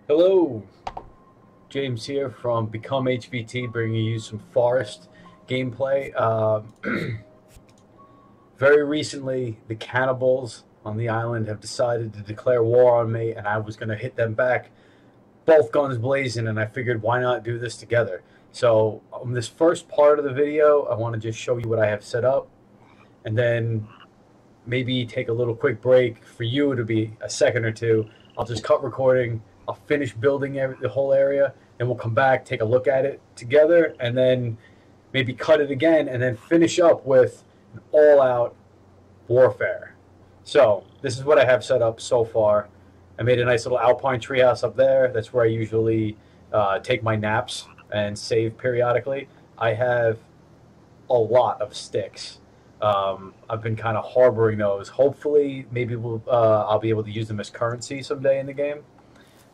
Hello, James here from Become HVT, bringing you some Forest gameplay. Very recently, the cannibals on the island have decided to declare war on me, and I was going to hit them back, both guns blazing, and I figured why not do this together. So, on this first part of the video, I want to just show you what I have set up, and then maybe take a little quick break for you to be a second or two. I'll just cut recording. I'll finish building the whole area, and we'll come back, take a look at it together, and then maybe cut it again, and then finish up with an all-out warfare. So this is what I have set up so far. I made a nice little alpine treehouse up there. That's where I usually take my naps and save periodically. I have a lot of sticks. I've been kind of harboring those. Hopefully, maybe I'll be able to use them as currency someday in the game.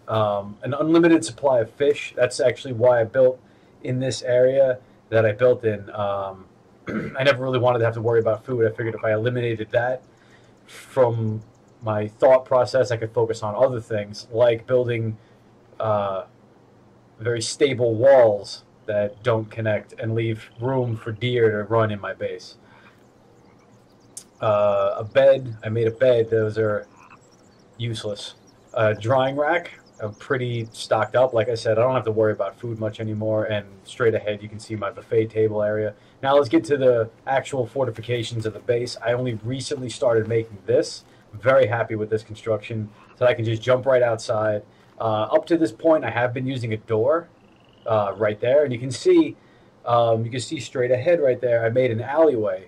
An unlimited supply of fish. That's actually why I built in this area that I built in. I never really wanted to have to worry about food. I figured if I eliminated that from my thought process, I could focus on other things like building very stable walls that don't connect and leave room for deer to run in my base. A bed. I made a bed. Those are useless. A drying rack. I'm pretty stocked up. Like I said, I don't have to worry about food much anymore. And straight ahead, you can see my buffet table area. Now let's get to the actual fortifications of the base. I only recently started making this. I'm very happy with this construction, so I can just jump right outside. Up to this point, I have been using a door right there, and you can see straight ahead right there. I made an alleyway,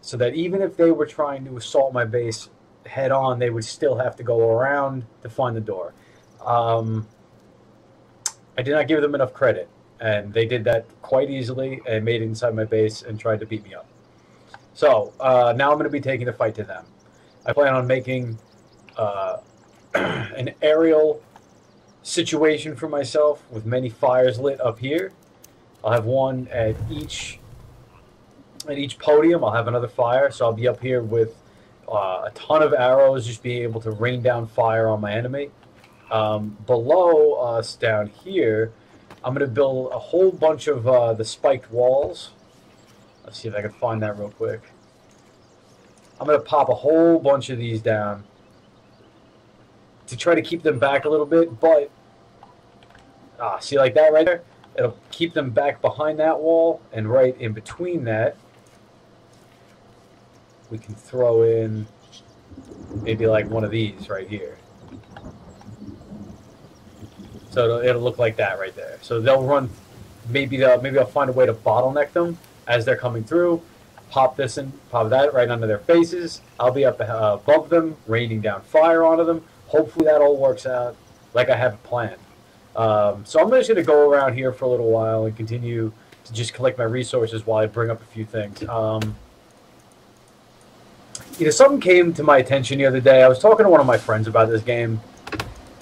so that even if they were trying to assault my base head on, they would still have to go around to find the door. I did not give them enough credit, and they did that quite easily and made it inside my base and tried to beat me up. So now I'm going to be taking the fight to them. I plan on making an aerial situation for myself with many fires lit up here. I'll have one at each podium. I'll have another fire, so I'll be up here with a ton of arrows, just being able to rain down fire on my enemy. Below us down here, I'm going to build a whole bunch of the spiked walls. Let's see if I can find that real quick. I'm going to pop a whole bunch of these down to try to keep them back a little bit, but see, like that right there? It'll keep them back behind that wall, and right in between that, we can throw in maybe like one of these right here. So it'll look like that right there. So they'll run. Maybe I'll find a way to bottleneck them as they're coming through. Pop this and pop that right under their faces. I'll be up above them, raining down fire onto them. Hopefully that all works out like I have planned. So I'm just going to go around here for a little while and continue to just collect my resources while I bring up a few things. Something came to my attention the other day. I was talking to one of my friends about this game,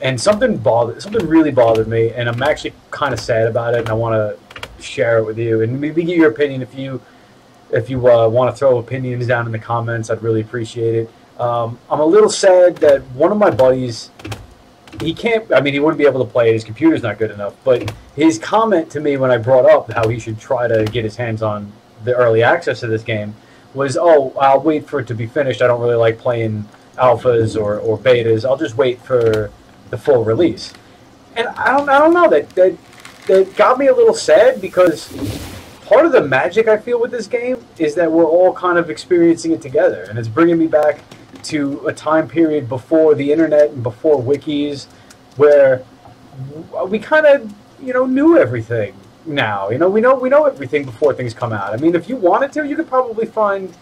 and something really bothered me, and I'm actually kind of sad about it, and I want to share it with you, and maybe get your opinion. If you want to throw opinions down in the comments, I'd really appreciate it. I'm a little sad that one of my buddies, he wouldn't be able to play it. His computer's not good enough, but his comment to me when I brought up how he should try to get his hands on the early access to this game was, oh, I'll wait for it to be finished. I don't really like playing alphas or betas. I'll just wait for the full release. And I don't know, that got me a little sad, because part of the magic I feel with this game is that we're all kind of experiencing it together, and it's bringing me back to a time period before the internet and before wikis, where we kind of knew everything. Now we know everything before things come out. I mean, if you wanted to, you could probably find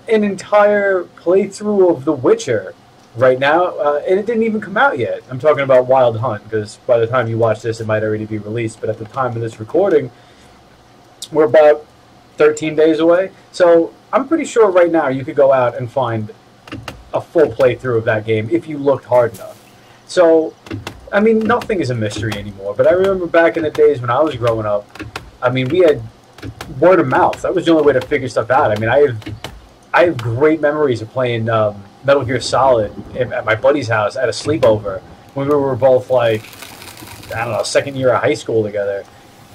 an entire playthrough of The Witcher right now, and it didn't even come out yet. I'm talking about Wild Hunt, because by the time you watch this, it might already be released. But at the time of this recording, we're about 13 days away. So I'm pretty sure right now you could go out and find a full playthrough of that game if you looked hard enough. So, I mean, nothing is a mystery anymore. But I remember back in the days when I was growing up, I mean, we had word of mouth. That was the only way to figure stuff out. I mean, I have great memories of playing Metal Gear Solid at my buddy's house at a sleepover, when we were both like, I don't know, second year of high school together,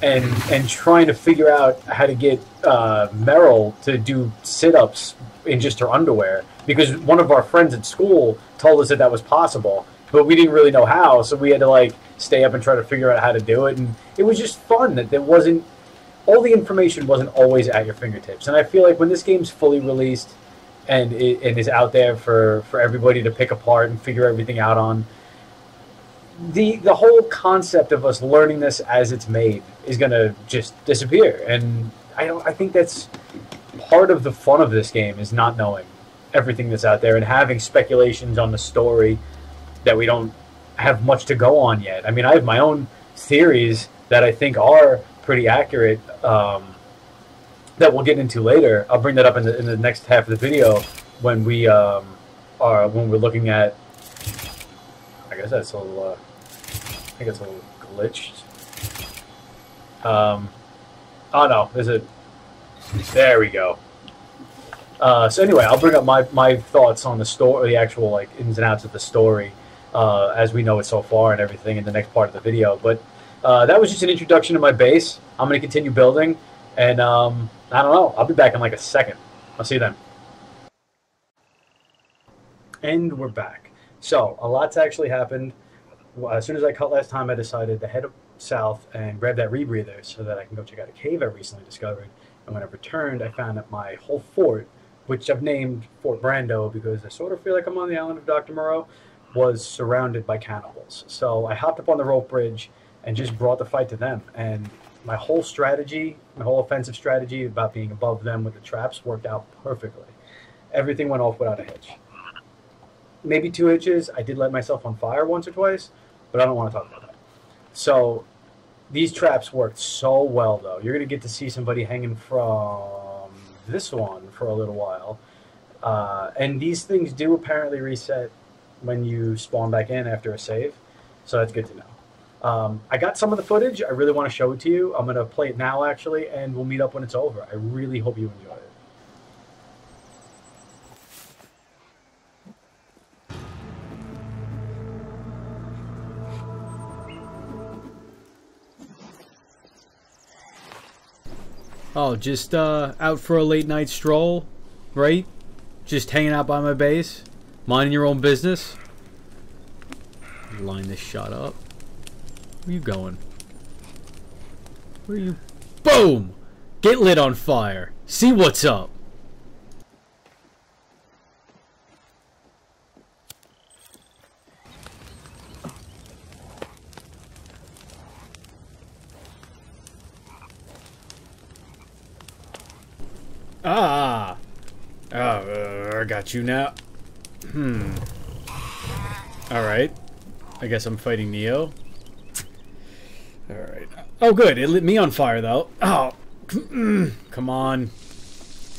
and trying to figure out how to get Meryl to do sit-ups in just her underwear, because one of our friends at school told us that that was possible, but we didn't really know how, so we had to like stay up and try to figure out how to do it, and it was just fun that there wasn't, all the information wasn't always at your fingertips. And I feel like when this game's fully released and it is out there for everybody to pick apart and figure everything out on, the whole concept of us learning this as it's made is gonna just disappear. And I think that's part of the fun of this game, is not knowing everything that's out there and having speculations on the story that we don't have much to go on yet. I mean, I have my own theories that I think are pretty accurate, that we'll get into later. I'll bring that up in the next half of the video when we when we're looking at. I guess that's a little. I think it's a little glitched. Oh no, is it? There we go. So anyway, I'll bring up my thoughts on the story, the actual like ins and outs of the story, as we know it so far and everything in the next part of the video. But that was just an introduction to my base. I'm going to continue building, and I don't know. I'll be back in like a second. I'll see you then. And we're back. So a lot's actually happened. As soon as I cut last time, I decided to head south and grab that rebreather so that I can go check out a cave I recently discovered. And when I returned, I found that my whole fort, which I've named Fort Brando because I sort of feel like I'm on the island of Dr. Moreau, was surrounded by cannibals. So I hopped up on the rope bridge and just brought the fight to them. And my whole strategy, my whole offensive strategy about being above them with the traps worked out perfectly. Everything went off without a hitch. Maybe 2 hitches. I did light myself on fire once or twice, but I don't want to talk about that. So these traps worked so well, though. You're going to get to see somebody hanging from this one for a little while. And these things do apparently reset when you spawn back in after a save, so that's good to know. I got some of the footage. I really want to show it to you. I'm going to play it now, actually, and we'll meet up when it's over. I really hope you enjoy it. Oh, just out for a late night stroll, right? Just hanging out by my base, minding your own business. Line this shot up. Where you going? Where you? Boom! Get lit on fire. See what's up. Ah! I got you now. Alright. I guess I'm fighting Neo. Alright. Oh, good. It lit me on fire, though. Oh! Come on.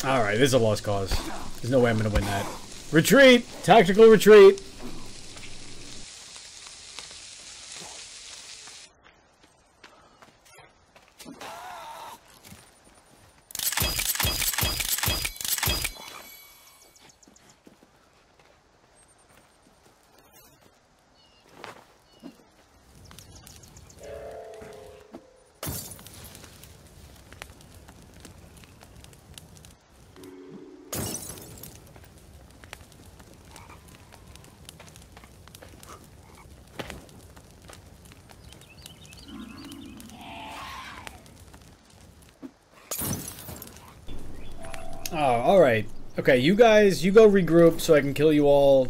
Alright, this is a lost cause. There's no way I'm gonna win that. Retreat! Tactical retreat! Oh, alright. Okay, you guys, you go regroup so I can kill you all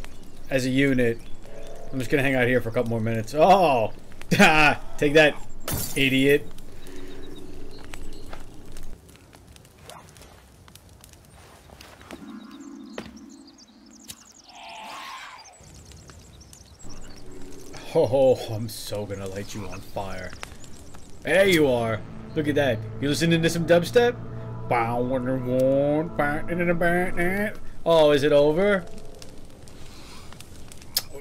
as a unit. I'm just gonna hang out here for a couple more minutes. Oh! Take that, idiot. Oh, I'm so gonna light you on fire. There you are. Look at that. You listening to some dubstep? Oh, is it over?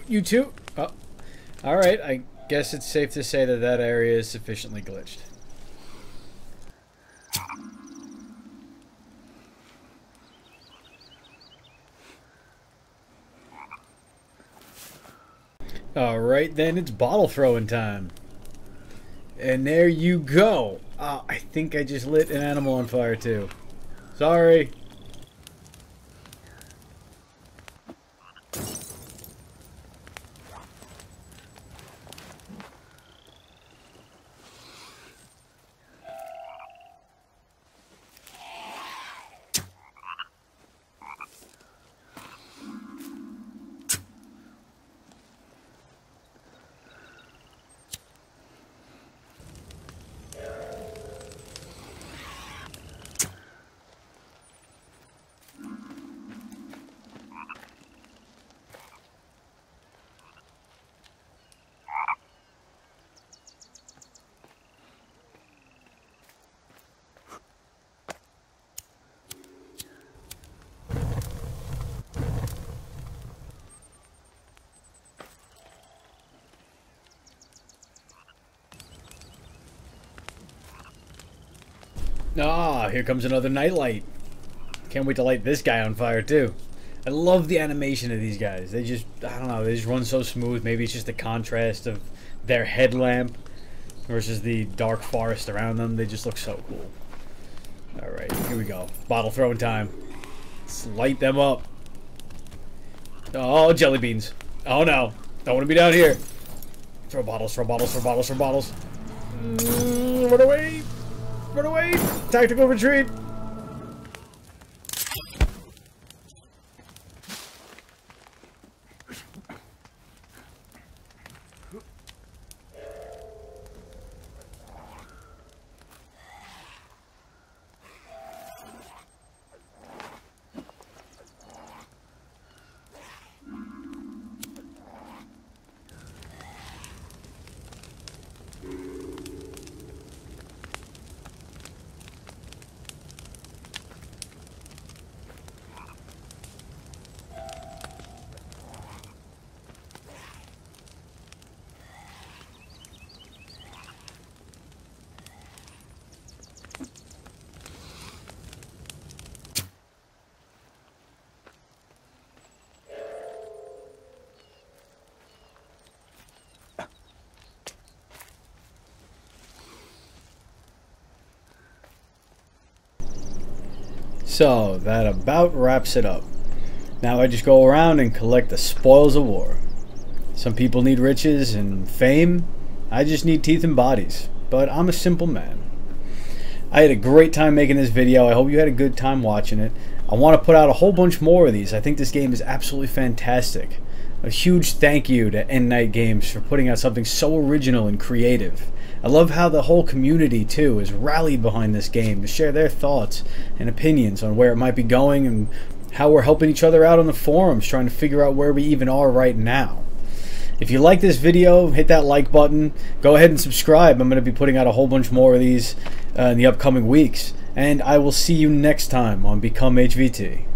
You too? Oh. Alright, I guess it's safe to say that that area is sufficiently glitched. Alright then, it's bottle throwing time. And there you go. I think I just lit an animal on fire too. Sorry. Ah, here comes another nightlight. Can't wait to light this guy on fire too. I love the animation of these guys. They just, I don't know, they just run so smooth. Maybe it's just the contrast of their headlamp versus the dark forest around them. They just look so cool. Alright, here we go. Bottle throwing time. Let's light them up. Oh, jelly beans. Oh no. Don't want to be down here. Throw bottles, throw bottles, throw bottles, throw bottles. Run away. Run away! Tactical retreat! So, that about wraps it up. Now I just go around and collect the spoils of war. Some people need riches and fame. I just need teeth and bodies. But I'm a simple man. I had a great time making this video. I hope you had a good time watching it. I want to put out a whole bunch more of these. I think this game is absolutely fantastic. A huge thank you to End Night Games for putting out something so original and creative. I love how the whole community too has rallied behind this game to share their thoughts and opinions on where it might be going and how we're helping each other out on the forums trying to figure out where we even are right now. If you like this video, hit that like button. Go ahead and subscribe. I'm going to be putting out a whole bunch more of these in the upcoming weeks. And I will see you next time on Become HVT.